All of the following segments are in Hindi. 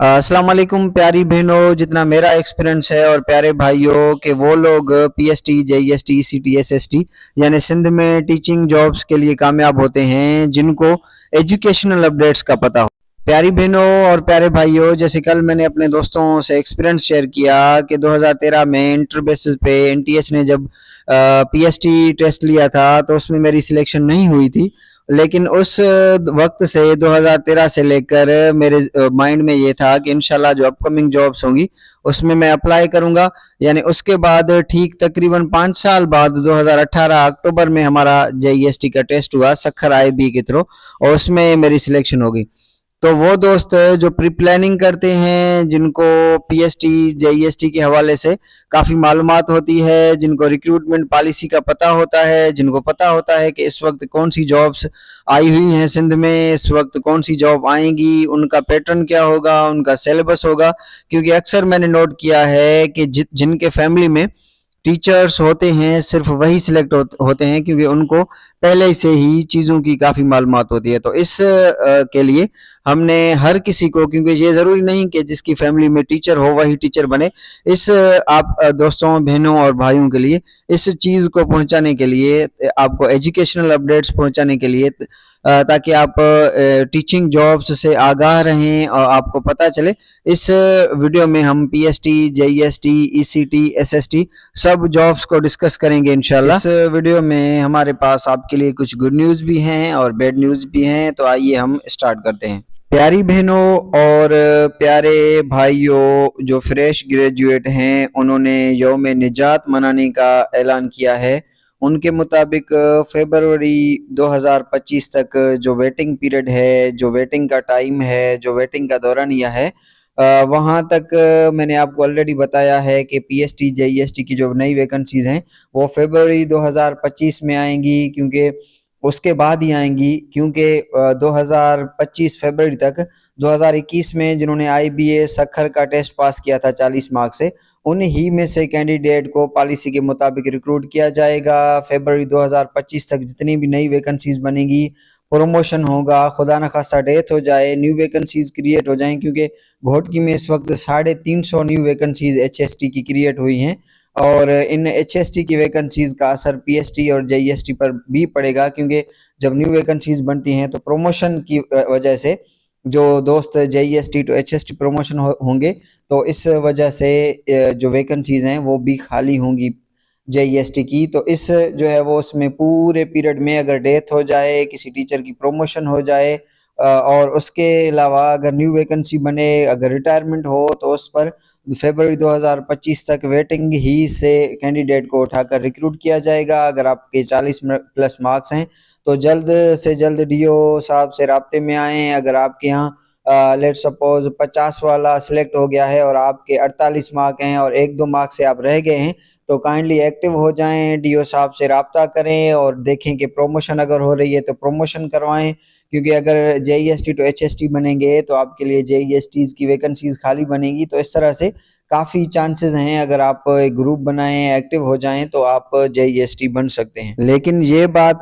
अस्सलाम वालेकुम प्यारी बहनों, जितना मेरा एक्सपीरियंस है और प्यारे भाइयों कि वो लोग पीएसटी, जेईएसटी, सीटी, एसएसटी यानी सिंध में टीचिंग जॉब्स के लिए कामयाब होते हैं जिनको एजुकेशनल अपडेट्स का पता हो। प्यारी बहनों और प्यारे भाइयों, जैसे कल मैंने अपने दोस्तों से एक्सपीरियंस शेयर किया कि 2013 में इंटर बेसिस पे एनटीएस ने जब पीएसटी टेस्ट लिया था तो उसमें मेरी सिलेक्शन नहीं हुई थी। लेकिन उस वक्त से 2013 से लेकर मेरे माइंड में ये था कि इंशाल्लाह जो अपकमिंग जॉब्स होंगी उसमें मैं अप्लाई करूंगा। यानी उसके बाद ठीक तकरीबन 5 साल बाद 2018 अक्टूबर में हमारा जेईएसटी का टेस्ट हुआ सखर आईबी के थ्रू और उसमें मेरी सिलेक्शन हो गई। तो वो दोस्त जो प्री प्लानिंग करते हैं, जिनको पीएसटी, जेईएसटी के हवाले से काफ़ी मालूमात होती है, जिनको रिक्रूटमेंट पॉलिसी का पता होता है, जिनको पता होता है कि इस वक्त कौन सी जॉब्स आई हुई हैं सिंध में, इस वक्त कौन सी जॉब आएंगी, उनका पैटर्न क्या होगा, उनका सिलेबस होगा। क्योंकि अक्सर मैंने नोट किया है कि जिनके फैमिली में टीचर्स होते हैं सिर्फ वही सिलेक्ट होते हैं क्योंकि उनको पहले से ही चीज़ों की काफ़ी मालूमात होती है। तो इस के लिए हमने हर किसी को, क्योंकि ये ज़रूरी नहीं कि जिसकी फैमिली में टीचर हो वही टीचर बने, इस आप दोस्तों, बहनों और भाइयों के लिए इस चीज़ को पहुंचाने के लिए, आपको एजुकेशनल अपडेट्स पहुंचाने के लिए, ताकि आप टीचिंग जॉब्स से आगाह रहें और आपको पता चले। इस वीडियो में हम पीएसटी, जेईएसटी, ईसीटी, एसएसटी सब जॉब्स को डिस्कस करेंगे इंशाल्लाह। इस वीडियो में हमारे पास आपके लिए कुछ गुड न्यूज़ भी हैं और बैड न्यूज़ भी हैं, तो आइए हम स्टार्ट करते हैं। प्यारी बहनों और प्यारे भाइयों, जो फ्रेश ग्रेजुएट हैं उन्होंने यौम निजात मनाने का ऐलान किया है। उनके मुताबिक फरवरी 2025 तक जो वेटिंग पीरियड है, जो वेटिंग का टाइम है, जो वेटिंग का दौरानिया है, वहाँ तक मैंने आपको ऑलरेडी बताया है कि पीएसटी, जेईएसटी की जो नई वैकेंसीज हैं वो फरवरी 2025 में आएंगी, क्योंकि उसके बाद ही आएंगी, क्योंकि 2025 फरवरी तक 2021 में जिन्होंने आईबीए सखर का टेस्ट पास किया था 40 मार्क्स से, उन्हीं में से कैंडिडेट को पॉलिसी के मुताबिक रिक्रूट किया जाएगा। फरवरी 2025 तक जितनी भी नई वैकेंसीज बनेगी, प्रमोशन होगा, खुदा न खास्ता डेथ हो जाए, न्यू वैकेंसीज क्रिएट हो जाएं, क्योंकि घोटकी में इस वक्त 350 न्यू वैकेंसीज एचएसटी की क्रिएट हुई हैं और इन एचएसटी की वैकेंसीज का असर पीएसटी और जेईएसटी पर भी पड़ेगा, क्योंकि जब न्यू वैकेंसीज बनती हैं तो प्रमोशन की वजह से जो दोस्त जेईएसटी टू एचएसटी प्रमोशन होंगे, तो इस वजह से जो वैकेंसीज हैं वो भी खाली होंगी जेईएसटी की। तो इस जो है वो उसमें पूरे पीरियड में अगर डेथ हो जाए, किसी टीचर की प्रमोशन हो जाए, और उसके अलावा अगर न्यू वैकेंसी बने, अगर रिटायरमेंट हो, तो उस पर फरवरी 2025 तक वेटिंग ही से कैंडिडेट को उठाकर रिक्रूट किया जाएगा। अगर आपके 40 प्लस मार्क्स हैं तो जल्द से जल्द डीओ साहब से राब्ते में आएँ। अगर आपके यहाँ लेट सपोज 50 वाला सिलेक्ट हो गया है और आपके 48 मार्क हैं और 1-2 मार्क्स से आप रह गए हैं, तो काइंडली एक्टिव हो जाएं, डीओ साहब से राब्ता करें और देखें कि प्रमोशन अगर हो रही है तो प्रमोशन करवाएं। क्योंकि अगर जेईएसटी टू एचएसटी बनेंगे तो आपके लिए जेईएसटीज की वैकेंसीज खाली बनेगी। तो इस तरह से काफ़ी चांसेस हैं, अगर आप एक ग्रुप बनाएं, एक्टिव हो जाएं, तो आप जेईएसटी बन सकते हैं। लेकिन ये बात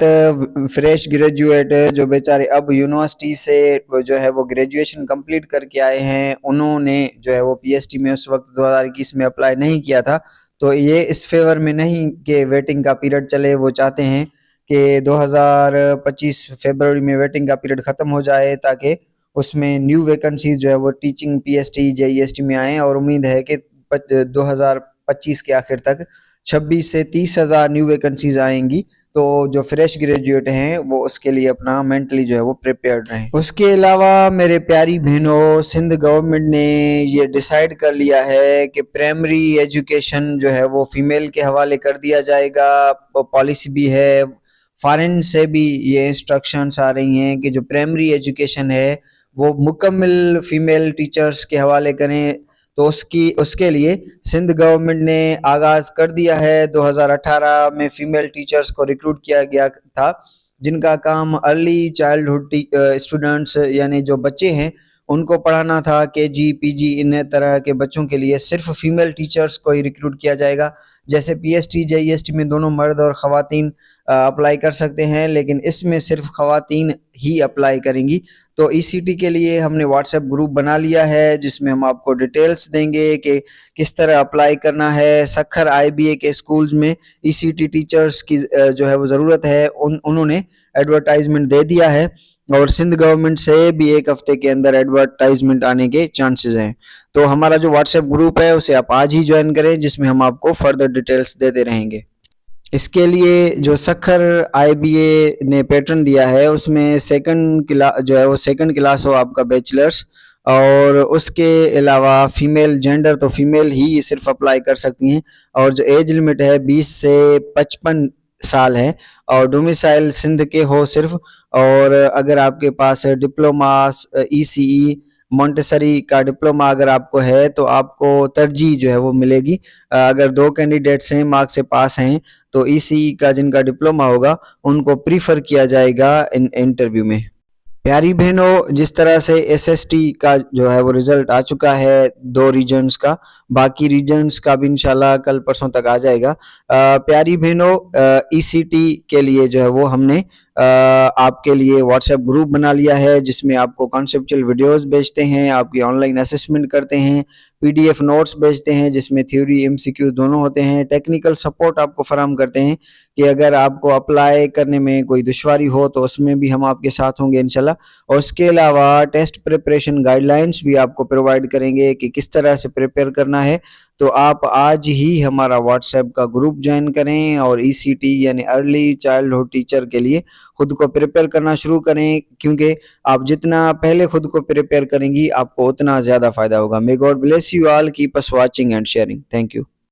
फ्रेश ग्रेजुएट जो बेचारे अब यूनिवर्सिटी से जो है वो ग्रेजुएशन कंप्लीट करके आए हैं, उन्होंने जो है वो पीएसटी में उस वक्त 2021 में अप्लाई नहीं किया था, तो ये इस फेवर में नहीं कि वेटिंग का पीरियड चले। वो चाहते हैं कि 2025 फरवरी में वेटिंग का पीरियड ख़त्म हो जाए, ताकि उसमें न्यू वैकेंसीज जो है वो टीचिंग पीएसटी, जेईएसटी में आएँ। और उम्मीद है कि 2025 के आखिर तक 26 से 30 हज़ार न्यू वैकेंसीज आएंगी। तो जो फ्रेश ग्रेजुएट हैं वो उसके लिए अपना मेंटली जो है वो प्रिपेयर्ड रहें। उसके अलावा मेरे प्यारी बहनों, सिंध गवर्नमेंट ने ये डिसाइड कर लिया है कि प्राइमरी एजुकेशन जो है वो फीमेल के हवाले कर दिया जाएगा। पॉलिसी भी है, फॉरेन से भी ये इंस्ट्रक्शंस आ रही हैं कि जो प्राइमरी एजुकेशन है वो मुकम्मल फीमेल टीचर्स के हवाले करें। तो उसके लिए सिंध गवर्नमेंट ने आगाज़ कर दिया है। 2018 में फीमेल टीचर्स को रिक्रूट किया गया था, जिनका काम अर्ली चाइल्डहुड स्टूडेंट्स यानी जो बच्चे हैं उनको पढ़ाना था। केजी, पीजी, इन तरह के बच्चों के लिए सिर्फ फीमेल टीचर्स को ही रिक्रूट किया जाएगा। जैसे पीएसटी, जेईएसटी में दोनों मर्द और ख़वातीन अप्लाई कर सकते हैं, लेकिन इसमें सिर्फ ख़वातीन ही अप्लाई करेंगी। तो ईसीटी के लिए हमने व्हाट्सएप ग्रुप बना लिया है, जिसमें हम आपको डिटेल्स देंगे कि किस तरह अप्लाई करना है। सखर आईबीए के स्कूल्स में ईसीटी टीचर्स की जो है वो ज़रूरत है, उन्होंने एडवर्टाइजमेंट दे दिया है, और सिंध गवर्नमेंट से भी 1 हफ्ते के अंदर एडवर्टाइजमेंट आने के चांसेस हैं। तो हमारा जो व्हाट्सएप ग्रुप है उसे आप आज ही ज्वाइन करें, जिसमें हम आपको फर्दर डिटेल्स देते रहेंगे। इसके लिए जो सखर आईबीए ने पैटर्न दिया है, उसमें सेकंड क्लास जो है वो सेकंड क्लास हो आपका बैचलर्स, और उसके अलावा फीमेल जेंडर तो फीमेल ही सिर्फ अप्लाई कर सकती हैं, और जो एज लिमिट है 20 से 55 साल है, और डोमिसाइल सिंध के हो सिर्फ। और अगर आपके पास डिप्लोमा ईसीई मोंटेसरी का डिप्लोमा अगर आपको है तो आपको तरजीह जो है वो मिलेगी। अगर 2 कैंडिडेट्स हैं मार्क्स से पास हैं तो ईसीई का जिनका डिप्लोमा होगा उनको प्रीफर किया जाएगा इन इंटरव्यू में। प्यारी बहनों, जिस तरह से एसएसटी का जो है वो रिजल्ट आ चुका है 2 रीजन्स का, बाकी रीजन्स का भी इंशाल्लाह कल परसों तक आ जाएगा। प्यारी बहनों, ईसीटी के लिए जो है वो हमने आपके लिए व्हाट्सएप ग्रुप बना लिया है, जिसमें आपको कॉन्सेप्चुअल वीडियोस भेजते हैं, आपकी ऑनलाइन असेसमेंट करते हैं, पीडीएफ नोट्स भेजते हैं जिसमें थ्योरी एमसीक्यू दोनों होते हैं, टेक्निकल सपोर्ट आपको फराहम करते हैं कि अगर आपको अप्लाई करने में कोई दुश्वारी हो तो उसमें भी हम आपके साथ होंगे इंशाल्लाह। और उसके अलावा टेस्ट प्रिपरेशन गाइडलाइंस भी आपको प्रोवाइड करेंगे कि किस तरह से प्रिपेयर करना है। तो आप आज ही हमारा व्हाट्सएप का ग्रुप ज्वाइन करें और ईसीटी यानी अर्ली चाइल्डहुड टीचर के लिए खुद को प्रिपेयर करना शुरू करें, क्योंकि आप जितना पहले खुद को प्रिपेयर करेंगी आपको उतना ज़्यादा फ़ायदा होगा। May God bless you all, keep us watching and sharing. Thank you.